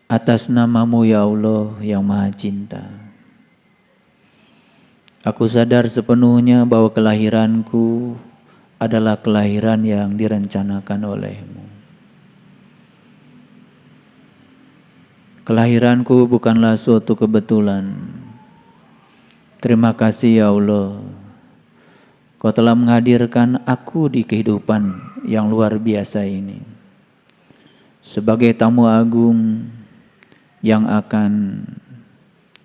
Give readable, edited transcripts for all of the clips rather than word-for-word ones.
Atas nama-Mu ya Allah yang Maha Cinta, aku sadar sepenuhnya bahwa kelahiranku adalah kelahiran yang direncanakan oleh-Mu. Kelahiranku bukanlah suatu kebetulan. Terima kasih ya Allah, Kau telah menghadirkan aku di kehidupan yang luar biasa ini sebagai tamu agung yang akan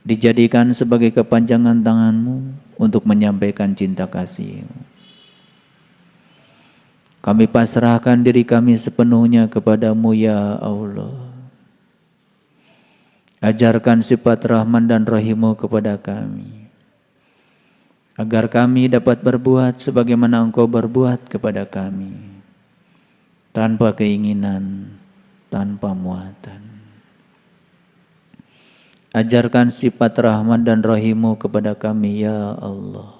dijadikan sebagai kepanjangan tangan-Mu untuk menyampaikan cinta kasih-Mu. Kami pasrahkan diri kami sepenuhnya kepada-Mu ya Allah. Ajarkan sifat Rahman dan Rahim-Mu kepada kami, agar kami dapat berbuat sebagaimana Engkau berbuat kepada kami, tanpa keinginan, tanpa muatan. Ajarkan sifat Rahman dan Rahim-Mu kepada kami ya Allah,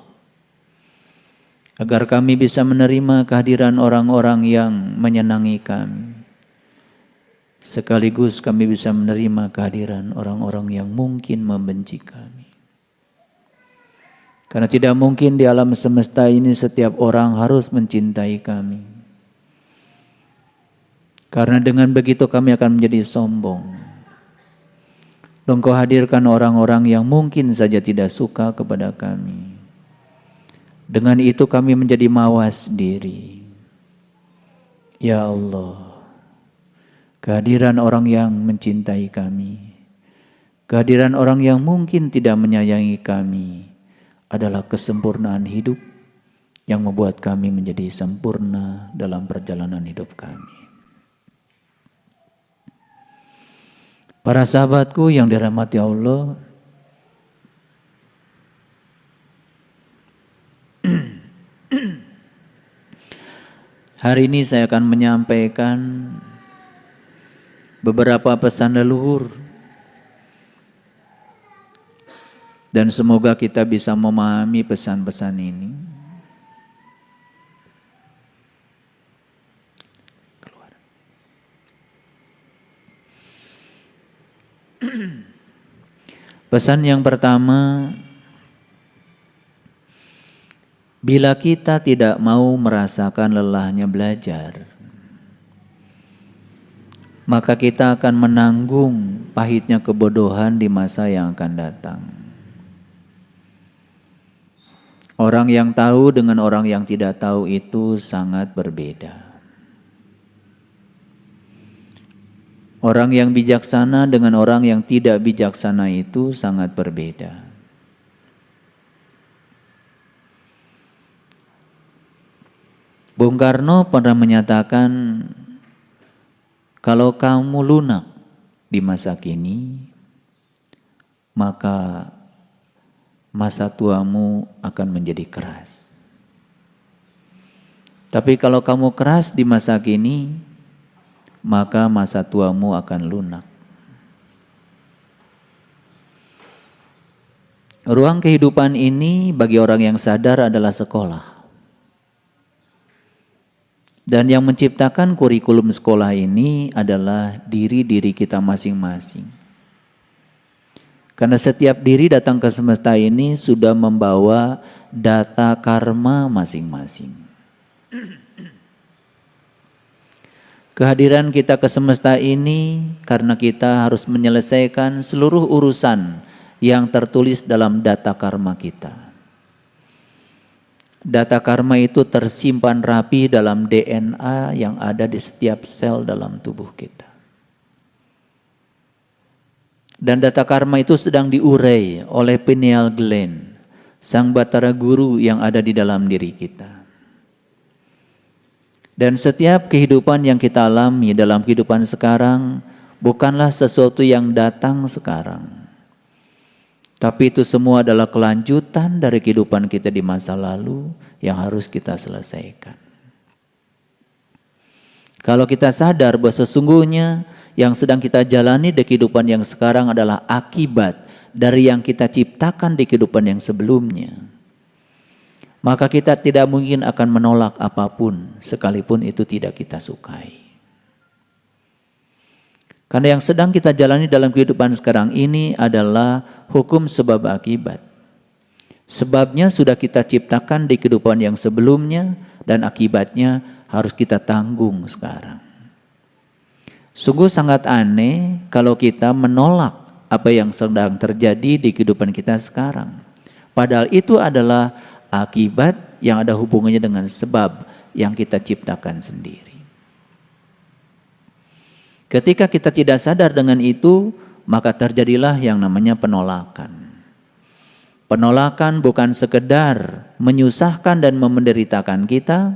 agar kami bisa menerima kehadiran orang-orang yang menyenangi kami, sekaligus kami bisa menerima kehadiran orang-orang yang mungkin membenci kami. Karena tidak mungkin di alam semesta ini setiap orang harus mencintai kami. Karena dengan begitu kami akan menjadi sombong. Engkau hadirkan orang-orang yang mungkin saja tidak suka kepada kami. Dengan itu kami menjadi mawas diri. Ya Allah, kehadiran orang yang mencintai kami, kehadiran orang yang mungkin tidak menyayangi kami adalah kesempurnaan hidup yang membuat kami menjadi sempurna dalam perjalanan hidup kami. Para sahabatku yang dirahmati Allah, hari ini saya akan menyampaikan beberapa pesan leluhur dan semoga kita bisa memahami pesan-pesan ini. Pesan yang pertama, bila kita tidak mau merasakan lelahnya belajar, maka kita akan menanggung pahitnya kebodohan di masa yang akan datang. Orang yang tahu dengan orang yang tidak tahu itu sangat berbeda. Orang yang bijaksana dengan orang yang tidak bijaksana itu sangat berbeda. Bung Karno pernah menyatakan, kalau kamu lunak di masa kini, maka masa tuamu akan menjadi keras. Tapi kalau kamu keras di masa kini, maka masa tuamu akan lunak. Ruang kehidupan ini bagi orang yang sadar adalah sekolah. Dan yang menciptakan kurikulum sekolah ini adalah diri-diri kita masing-masing. Karena setiap diri datang ke semesta ini sudah membawa data karma masing-masing. Kehadiran kita ke semesta ini karena kita harus menyelesaikan seluruh urusan yang tertulis dalam data karma kita. Data karma itu tersimpan rapi dalam DNA yang ada di setiap sel dalam tubuh kita. Dan data karma itu sedang diurai oleh pineal gland, sang batara guru yang ada di dalam diri kita. Dan setiap kehidupan yang kita alami dalam kehidupan sekarang bukanlah sesuatu yang datang sekarang. Tapi itu semua adalah kelanjutan dari kehidupan kita di masa lalu yang harus kita selesaikan. Kalau kita sadar bahwa sesungguhnya yang sedang kita jalani di kehidupan yang sekarang adalah akibat dari yang kita ciptakan di kehidupan yang sebelumnya, maka kita tidak mungkin akan menolak apapun sekalipun itu tidak kita sukai. Karena yang sedang kita jalani dalam kehidupan sekarang ini adalah hukum sebab akibat. Sebabnya sudah kita ciptakan di kehidupan yang sebelumnya dan akibatnya harus kita tanggung sekarang. Sungguh sangat aneh kalau kita menolak apa yang sedang terjadi di kehidupan kita sekarang. Padahal itu adalah akibat yang ada hubungannya dengan sebab yang kita ciptakan sendiri. Ketika kita tidak sadar dengan itu, maka terjadilah yang namanya penolakan. Penolakan bukan sekedar menyusahkan dan menderitakan kita,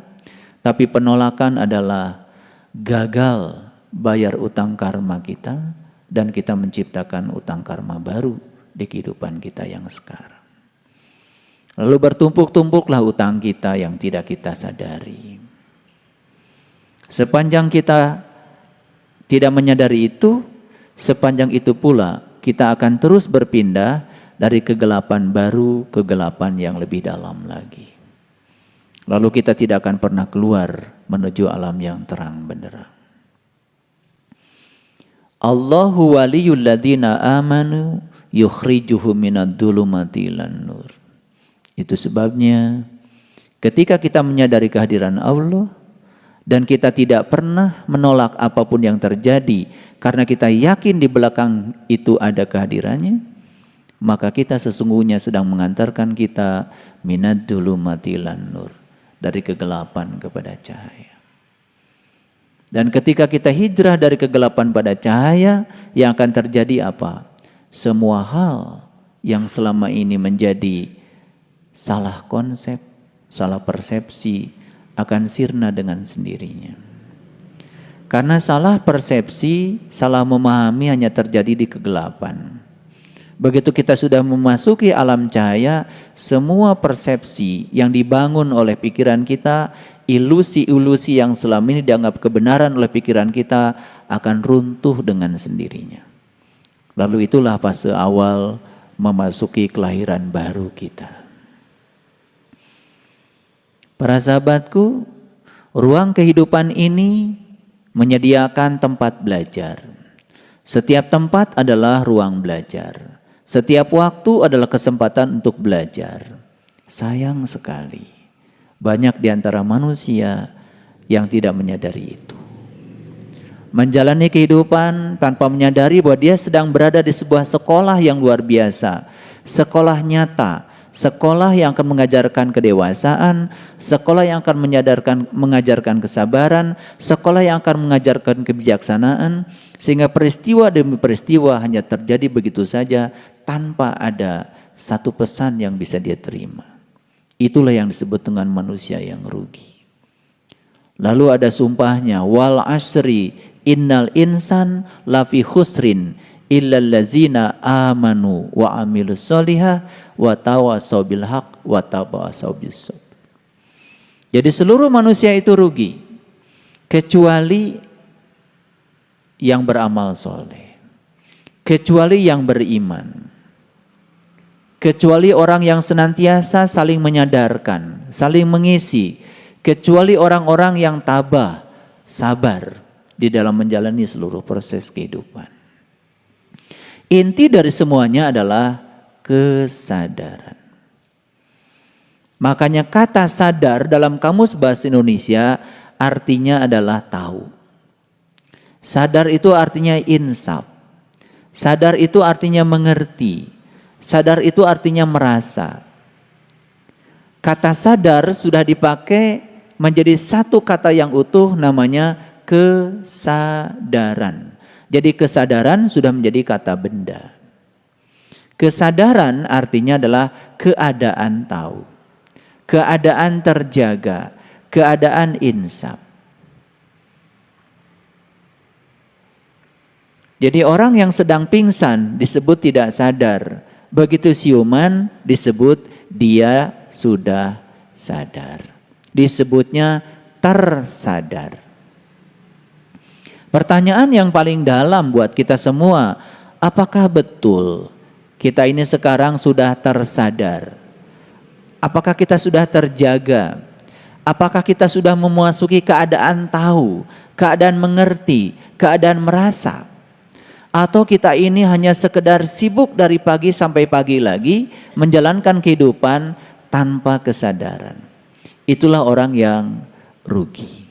tapi penolakan adalah gagal bayar utang karma kita dan kita menciptakan utang karma baru di kehidupan kita yang sekarang. Lalu bertumpuk-tumpuklah utang kita yang tidak kita sadari. Sepanjang kita tidak menyadari itu, sepanjang itu pula kita akan terus berpindah dari kegelapan baru ke kegelapan yang lebih dalam lagi. Lalu kita tidak akan pernah keluar menuju alam yang terang benderang. Allahu waliyul ladzina amanu yukhrijuhum minadh dhulumati ilan nur. Itu sebabnya ketika kita menyadari kehadiran Allah dan kita tidak pernah menolak apapun yang terjadi karena kita yakin di belakang itu ada kehadirannya, maka kita sesungguhnya sedang mengantarkan kita minadh dhulumati ilan nur, dari kegelapan kepada cahaya. Dan ketika kita hijrah dari kegelapan pada cahaya, yang akan terjadi apa? Semua hal yang selama ini menjadi salah konsep, salah persepsi akan sirna dengan sendirinya. Karena salah persepsi, salah memahami hanya terjadi di kegelapan. Begitu kita sudah memasuki alam cahaya, semua persepsi yang dibangun oleh pikiran kita, ilusi-ilusi yang selama ini dianggap kebenaran oleh pikiran kita akan runtuh dengan sendirinya. Lalu itulah fase awal memasuki kelahiran baru kita. Para sahabatku, ruang kehidupan ini menyediakan tempat belajar. Setiap tempat adalah ruang belajar. Setiap waktu adalah kesempatan untuk belajar. Sayang sekali, banyak di antara manusia yang tidak menyadari itu. Menjalani kehidupan tanpa menyadari bahwa dia sedang berada di sebuah sekolah yang luar biasa. Sekolah nyata, sekolah yang akan mengajarkan kedewasaan, sekolah yang akan mengajarkan kesabaran, sekolah yang akan mengajarkan kebijaksanaan, sehingga peristiwa demi peristiwa hanya terjadi begitu saja tanpa ada satu pesan yang bisa dia terima. Itulah yang disebut dengan manusia yang rugi. Lalu ada sumpahnya, wal asri innal insan lafi khusrin illal ladzina amanu wa amilus solihah wa tawasaw bil haq wa tawasaw bis sabr. Jadi seluruh manusia itu rugi kecuali yang beramal soleh, kecuali yang beriman, kecuali orang yang senantiasa saling menyadarkan, saling mengisi, kecuali orang-orang yang tabah, sabar di dalam menjalani seluruh proses kehidupan. Inti dari semuanya adalah kesadaran. Makanya kata sadar dalam Kamus Bahasa Indonesia artinya adalah tahu. Sadar itu artinya insaf. Sadar itu artinya mengerti. Sadar itu artinya merasa. Kata sadar sudah dipakai menjadi satu kata yang utuh, namanya kesadaran. Jadi kesadaran sudah menjadi kata benda. Kesadaran artinya adalah keadaan tahu, keadaan terjaga, keadaan insaf. Jadi orang yang sedang pingsan disebut tidak sadar. Begitu siuman disebut dia sudah sadar. Disebutnya tersadar. Pertanyaan yang paling dalam buat kita semua, apakah betul kita ini sekarang sudah tersadar? Apakah kita sudah terjaga? Apakah kita sudah memasuki keadaan tahu, keadaan mengerti, keadaan merasa? Atau kita ini hanya sekedar sibuk dari pagi sampai pagi lagi menjalankan kehidupan tanpa kesadaran. Itulah orang yang rugi.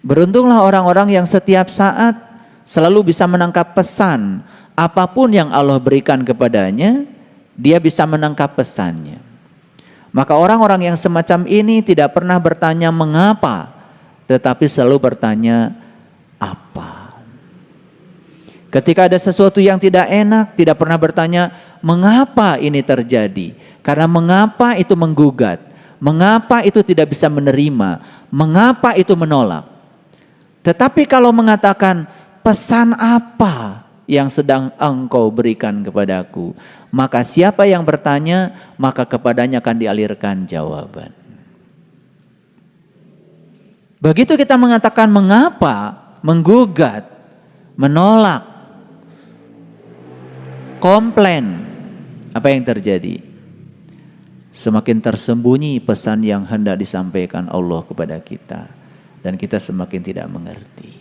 Beruntunglah orang-orang yang setiap saat selalu bisa menangkap pesan. Apapun yang Allah berikan kepadanya, dia bisa menangkap pesannya. Maka orang-orang yang semacam ini tidak pernah bertanya mengapa, tetapi selalu bertanya apa. Ketika ada sesuatu yang tidak enak, tidak pernah bertanya mengapa ini terjadi. Karena mengapa itu menggugat, mengapa itu tidak bisa menerima, mengapa itu menolak. Tetapi kalau mengatakan pesan apa yang sedang engkau berikan kepadaku, maka siapa yang bertanya, maka kepadanya akan dialirkan jawaban. Begitu kita mengatakan mengapa, menggugat, menolak, komplain, apa yang terjadi? Semakin tersembunyi pesan yang hendak disampaikan Allah kepada kita. Dan kita semakin tidak mengerti.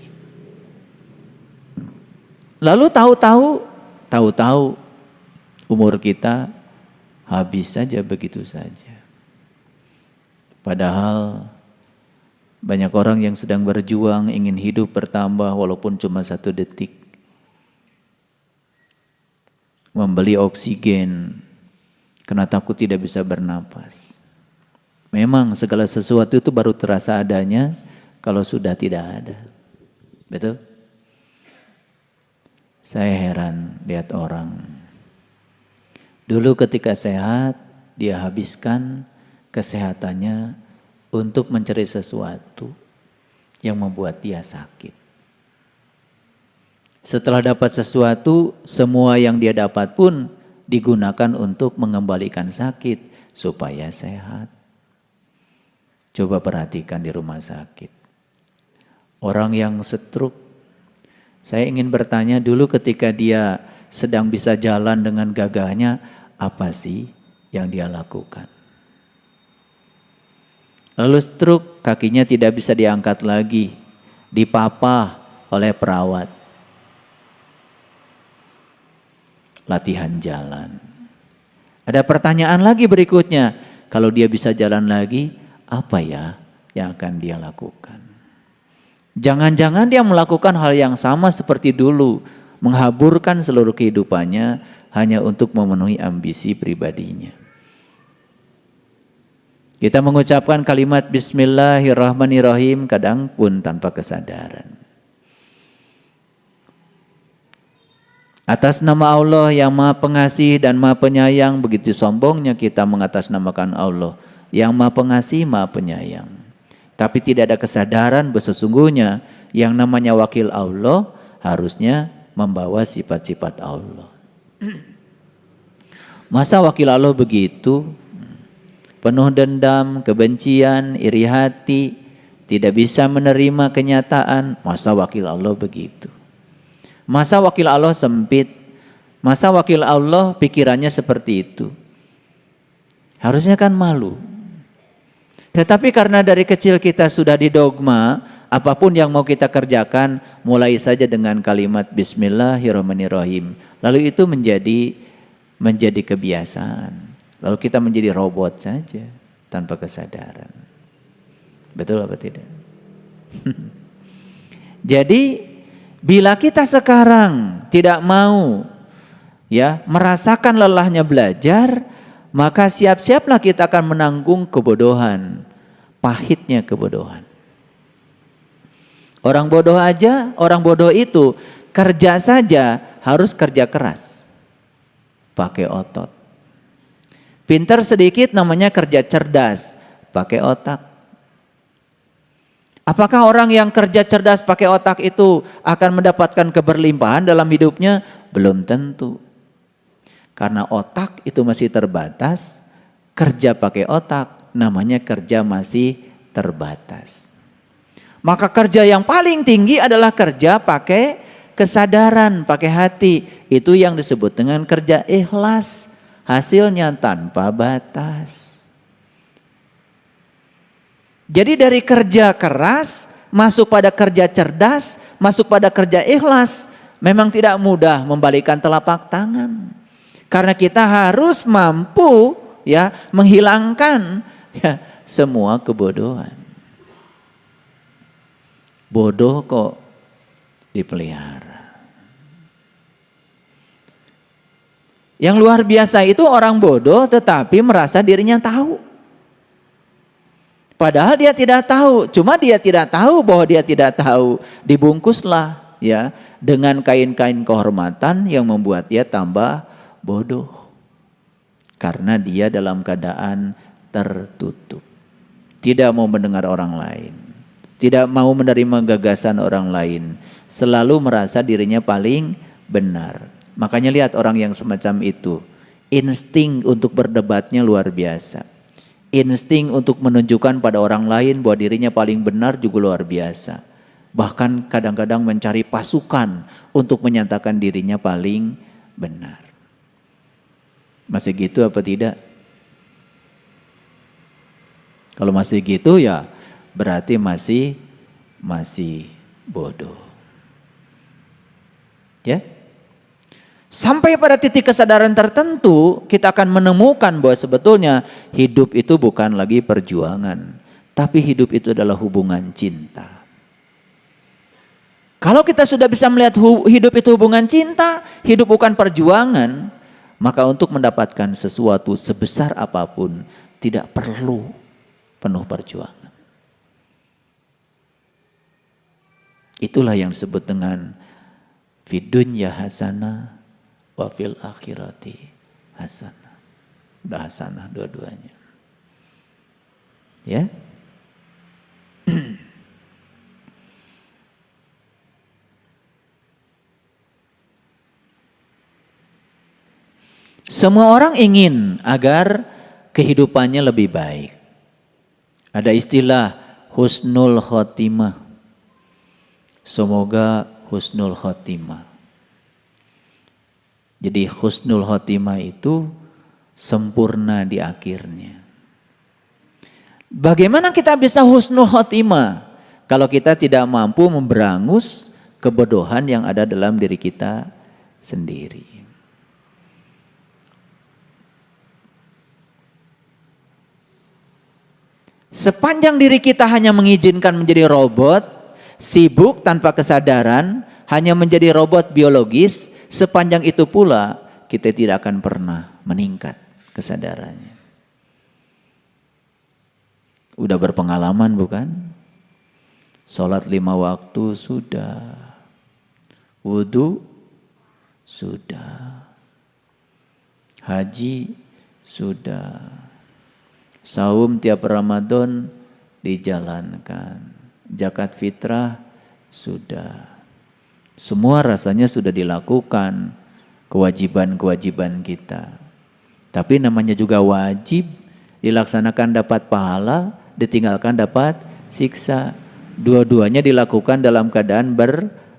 Lalu tahu-tahu umur kita habis saja begitu saja. Padahal banyak orang yang sedang berjuang ingin hidup bertambah walaupun cuma 1 detik. Membeli oksigen karena takut tidak bisa bernapas. Memang segala sesuatu itu baru terasa adanya kalau sudah tidak ada. Betul? Saya heran lihat orang. Dulu ketika sehat, dia habiskan kesehatannya untuk mencari sesuatu yang membuat dia sakit. Setelah dapat sesuatu, semua yang dia dapat pun digunakan untuk mengembalikan sakit supaya sehat. Coba perhatikan di rumah sakit. Orang yang stroke, saya ingin bertanya dulu ketika dia sedang bisa jalan dengan gagahnya, apa sih yang dia lakukan? Lalu stroke, kakinya tidak bisa diangkat lagi, dipapah oleh perawat. Latihan jalan. Ada pertanyaan lagi berikutnya, kalau dia bisa jalan lagi, apa ya yang akan dia lakukan? Jangan-jangan dia melakukan hal yang sama seperti dulu, menghaburkan seluruh kehidupannya hanya untuk memenuhi ambisi pribadinya. Kita mengucapkan kalimat Bismillahirrahmanirrahim kadang pun tanpa kesadaran. Atas nama Allah yang Maha Pengasih dan Maha Penyayang, begitu sombongnya kita mengatasnamakan Allah yang Maha Pengasih, Maha Penyayang. Tapi tidak ada kesadaran bahwa sesungguhnya yang namanya wakil Allah harusnya membawa sifat-sifat Allah. Masa wakil Allah begitu? Penuh dendam, kebencian, iri hati, tidak bisa menerima kenyataan. Masa wakil Allah begitu? Masa wakil Allah sempit? Masa wakil Allah pikirannya seperti itu? Harusnya kan malu. Tetapi karena dari kecil kita sudah didogma, apapun yang mau kita kerjakan, mulai saja dengan kalimat Bismillahirrahmanirrahim. Lalu itu menjadi kebiasaan. Lalu kita menjadi robot saja, tanpa kesadaran. Betul apa tidak? Jadi, bila kita sekarang tidak mau merasakan lelahnya belajar, maka siap-siaplah kita akan menanggung kebodohan, pahitnya kebodohan. Orang bodoh itu kerja saja harus kerja keras, pakai otot. Pintar sedikit namanya kerja cerdas, pakai otak. Apakah orang yang kerja cerdas pakai otak itu akan mendapatkan keberlimpahan dalam hidupnya? Belum tentu. Karena otak itu masih terbatas, kerja pakai otak namanya kerja masih terbatas. Maka kerja yang paling tinggi adalah kerja pakai kesadaran, pakai hati. Itu yang disebut dengan kerja ikhlas, hasilnya tanpa batas. Jadi dari kerja keras masuk pada kerja cerdas, masuk pada kerja ikhlas, memang tidak mudah membalikkan telapak tangan. Karena kita harus mampu ya menghilangkan ya semua kebodohan. Bodoh kok dipelihara. Yang luar biasa itu orang bodoh tetapi merasa dirinya tahu. Padahal dia tidak tahu, cuma dia tidak tahu bahwa dia tidak tahu. Dibungkuslah ya dengan kain-kain kehormatan yang membuat dia tambah bodoh. Karena dia dalam keadaan tertutup. Tidak mau mendengar orang lain. Tidak mau menerima gagasan orang lain. Selalu merasa dirinya paling benar. Makanya lihat orang yang semacam itu. Insting untuk berdebatnya luar biasa. Insting untuk menunjukkan pada orang lain bahwa dirinya paling benar juga luar biasa. Bahkan kadang-kadang mencari pasukan untuk menyatakan dirinya paling benar. Masih gitu apa tidak? Kalau masih gitu ya berarti masih bodoh. Ya. Sampai pada titik kesadaran tertentu kita akan menemukan bahwa sebetulnya hidup itu bukan lagi perjuangan, tapi hidup itu adalah hubungan cinta. Kalau kita sudah bisa melihat hidup itu hubungan cinta, hidup bukan perjuangan, maka untuk mendapatkan sesuatu sebesar apapun tidak perlu penuh perjuangan. Itulah yang disebut dengan fid dunya hasanah wa fil akhirati hasanah. Udah hasanah dua-duanya. Ya. Semua orang ingin agar kehidupannya lebih baik. Ada istilah husnul khotimah. Semoga husnul khotimah. Jadi husnul khotimah itu sempurna di akhirnya. Bagaimana kita bisa husnul khotimah kalau kita tidak mampu memberangus kebodohan yang ada dalam diri kita sendiri? Sepanjang diri kita hanya mengizinkan menjadi robot, sibuk tanpa kesadaran, hanya menjadi robot biologis, sepanjang itu pula kita tidak akan pernah meningkat kesadarannya. Udah berpengalaman bukan? Sholat 5 waktu sudah, wudu sudah, haji sudah, saum tiap Ramadan dijalankan, zakat fitrah sudah. Semua rasanya sudah dilakukan, kewajiban-kewajiban kita. Tapi namanya juga wajib, dilaksanakan dapat pahala, ditinggalkan dapat siksa. Dua-duanya dilakukan dalam keadaan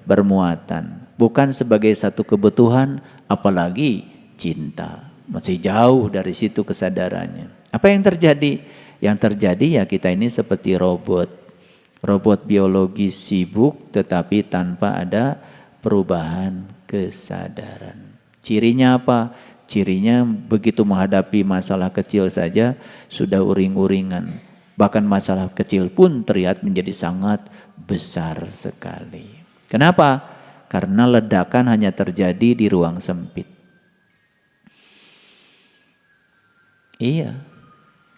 bermuatan. Bukan sebagai satu kebutuhan, apalagi cinta. Masih jauh dari situ kesadarannya. Apa yang terjadi? Yang terjadi ya kita ini seperti robot. Robot biologis sibuk tetapi tanpa ada perubahan kesadaran. Cirinya apa? Cirinya begitu menghadapi masalah kecil saja sudah uring-uringan. Bahkan masalah kecil pun terlihat menjadi sangat besar sekali. Kenapa? Karena ledakan hanya terjadi di ruang sempit. Iya,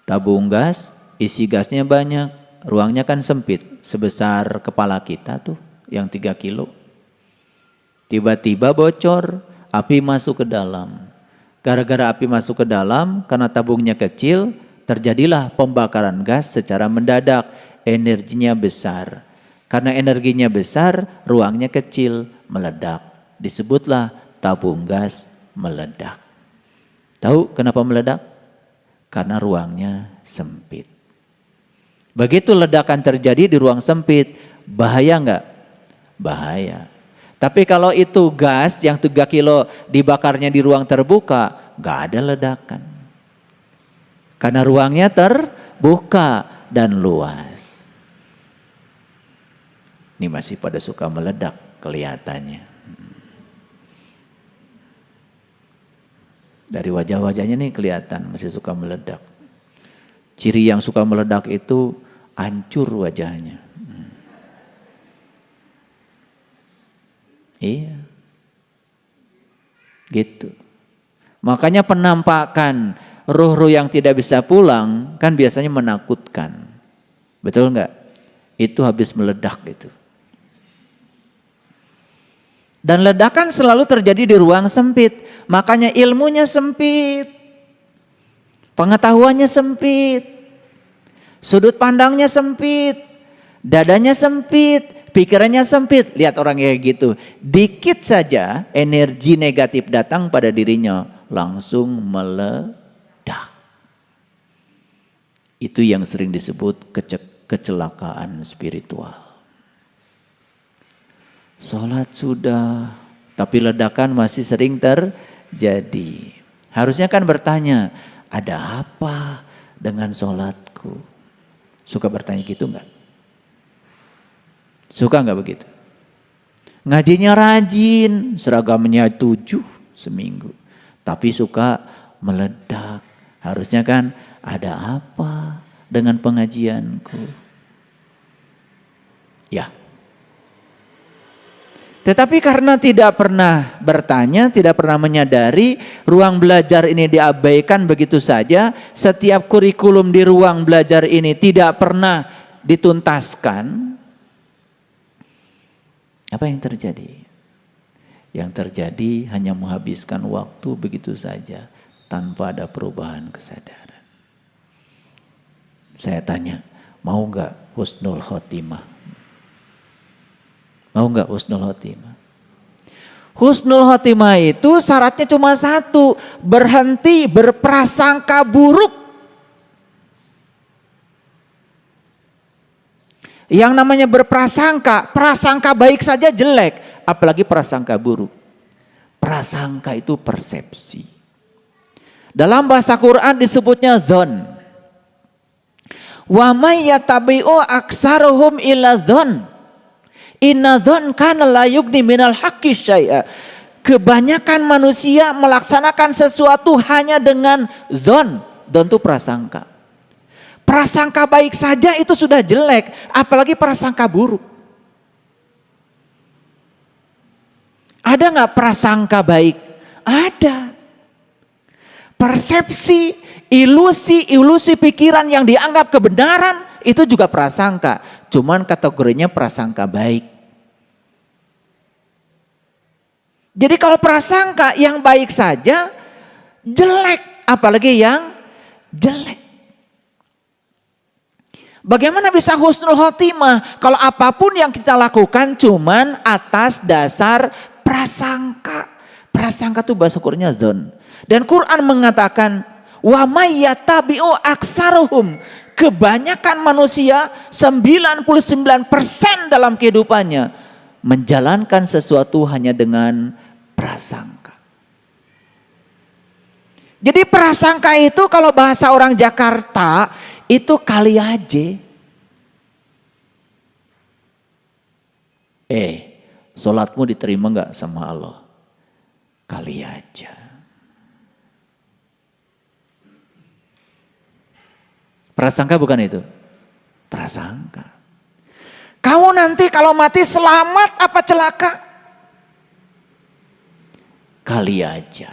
tabung gas, isi gasnya banyak, ruangnya kan sempit. Sebesar kepala kita tuh yang 3 kilo. Tiba-tiba bocor, api masuk ke dalam. Gara-gara api masuk ke dalam, karena tabungnya kecil, terjadilah pembakaran gas secara mendadak. Energinya besar. Karena energinya besar, ruangnya kecil, meledak. Disebutlah tabung gas meledak. Tahu kenapa meledak? Karena ruangnya sempit. Begitu ledakan terjadi di ruang sempit, bahaya enggak? Bahaya. Tapi kalau itu gas yang 3 kilo dibakarnya di ruang terbuka, enggak ada ledakan. Karena ruangnya terbuka dan luas. Ini masih pada suka meledak kelihatannya. Dari wajah-wajahnya nih kelihatan masih suka meledak. Ciri yang suka meledak itu hancur wajahnya. Iya. Gitu. Makanya penampakan ruh-ruh yang tidak bisa pulang kan biasanya menakutkan. Betul enggak? Itu habis meledak itu. Dan ledakan selalu terjadi di ruang sempit. Makanya ilmunya sempit. Pengetahuannya sempit. Sudut pandangnya sempit. Dadanya sempit. Pikirannya sempit. Lihat orang kayak gitu. Dikit saja energi negatif datang pada dirinya. Langsung meledak. Itu yang sering disebut kecelakaan spiritual. Sholat sudah, tapi ledakan masih sering terjadi. Harusnya kan bertanya, ada apa dengan sholatku? Suka bertanya gitu enggak? Suka enggak begitu? Ngajinya rajin, seragamnya 7 seminggu. Tapi suka meledak. Harusnya kan ada apa dengan pengajianku? Ya. Tetapi karena tidak pernah bertanya, tidak pernah menyadari, ruang belajar ini diabaikan begitu saja. Setiap kurikulum di ruang belajar ini tidak pernah dituntaskan. Apa yang terjadi? Yang terjadi hanya menghabiskan waktu begitu saja tanpa ada perubahan kesadaran. Saya tanya, mau enggak husnul khotimah? Mau enggak husnul khotimah? Husnul khotimah itu syaratnya cuma satu, berhenti berprasangka buruk. Yang namanya berprasangka, prasangka baik saja jelek, apalagi prasangka buruk. Prasangka itu persepsi. Dalam bahasa Quran disebutnya dzon. Wa may yatabi'u aksaruhum illa dzon. Inna dzon kana la yughni minal haqqi syai'a. Kebanyakan manusia melaksanakan sesuatu hanya dengan dzon. Dzon itu prasangka. Prasangka baik saja itu sudah jelek, apalagi prasangka buruk. Ada nggak prasangka baik? Ada. Persepsi, ilusi pikiran yang dianggap kebenaran itu juga prasangka. Cuman kategorinya prasangka baik. Jadi kalau prasangka yang baik saja jelek, apalagi yang jelek. Bagaimana bisa husnul khotimah kalau apapun yang kita lakukan cuman atas dasar prasangka. Prasangka itu bahasa Qur'annya dzon. Dan Quran mengatakan wa may yatabi'u aksaruhum. Kebanyakan manusia 99% dalam kehidupannya menjalankan sesuatu hanya dengan prasangka. Jadi prasangka itu kalau bahasa orang Jakarta itu kali aja. Sholatmu diterima enggak sama Allah? Kali aja. Prasangka bukan itu? Prasangka. Kamu nanti kalau mati selamat apa celaka? Kali aja.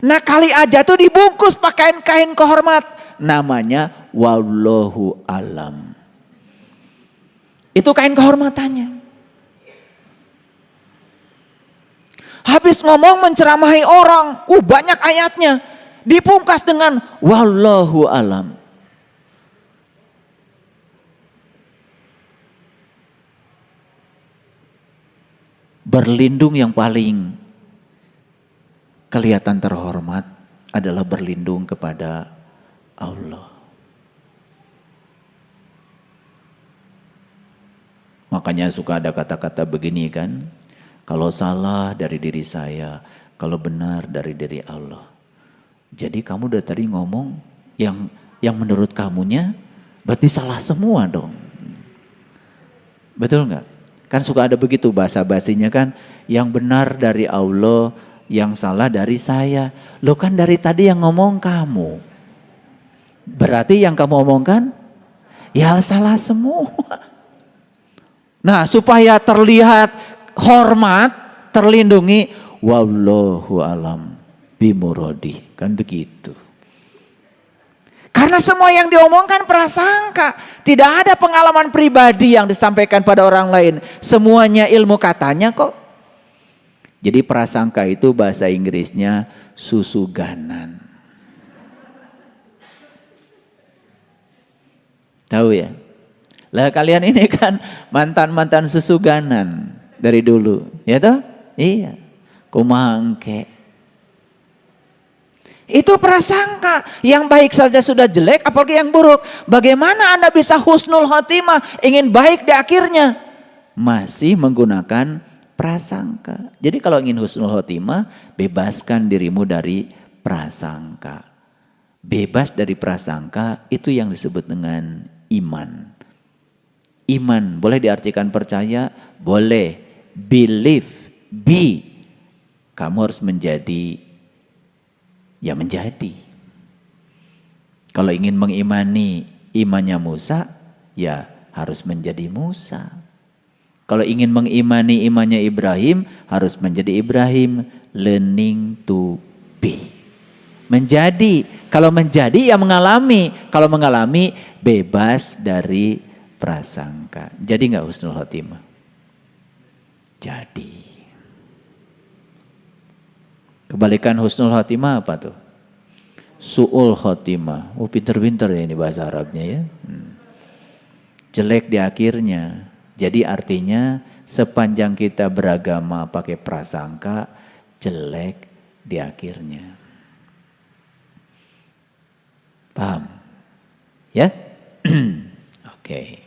Nah kali aja tuh dibungkus pakai kain kehormat. Namanya wallahu alam. Itu kain kehormatannya. Habis ngomong menceramahi orang. Banyak ayatnya. Dipungkas dengan wallahu alam. Berlindung yang paling kelihatan terhormat adalah berlindung kepada Allah. Makanya suka ada kata-kata begini kan, kalau salah dari diri saya, kalau benar dari diri Allah. Jadi kamu dari tadi ngomong yang menurut kamunya berarti salah semua dong. Betul nggak? Kan suka ada begitu bahasa basinya kan, yang benar dari Allah, yang salah dari saya. Lo kan dari tadi yang ngomong kamu. Berarti yang kamu omongkan, ya salah semua. Nah supaya terlihat hormat, terlindungi, wallahu alam bimurodi. Kan begitu. Karena semua yang diomongkan prasangka. Tidak ada pengalaman pribadi yang disampaikan pada orang lain. Semuanya ilmu katanya kok. Jadi prasangka itu bahasa Inggrisnya susuganan. Tahu ya? Lah kalian ini kan mantan-mantan susuganan dari dulu. Ya toh? Iya. Kumangke. Itu prasangka, yang baik saja sudah jelek, apalagi yang buruk. Bagaimana Anda bisa husnul khotimah, ingin baik di akhirnya? Masih menggunakan prasangka. Jadi kalau ingin husnul khotimah, bebaskan dirimu dari prasangka. Bebas dari prasangka, itu yang disebut dengan iman. Iman boleh diartikan percaya, boleh. Believe, be. Kamu harus menjadi, ya menjadi. Kalau ingin mengimani imannya Musa, ya harus menjadi Musa. Kalau ingin mengimani imannya Ibrahim, harus menjadi Ibrahim. Learning to be. Menjadi. Kalau menjadi ya mengalami. Kalau mengalami bebas dari prasangka. Jadi nggak husnul khotimah? Jadi. Kebalikan husnul khotimah apa tuh? Su'ul khotimah. Oh pinter-pinter ya ini bahasa Arabnya ya. Jelek di akhirnya. Jadi artinya sepanjang kita beragama pakai prasangka, jelek di akhirnya. Paham? Ya? Oke.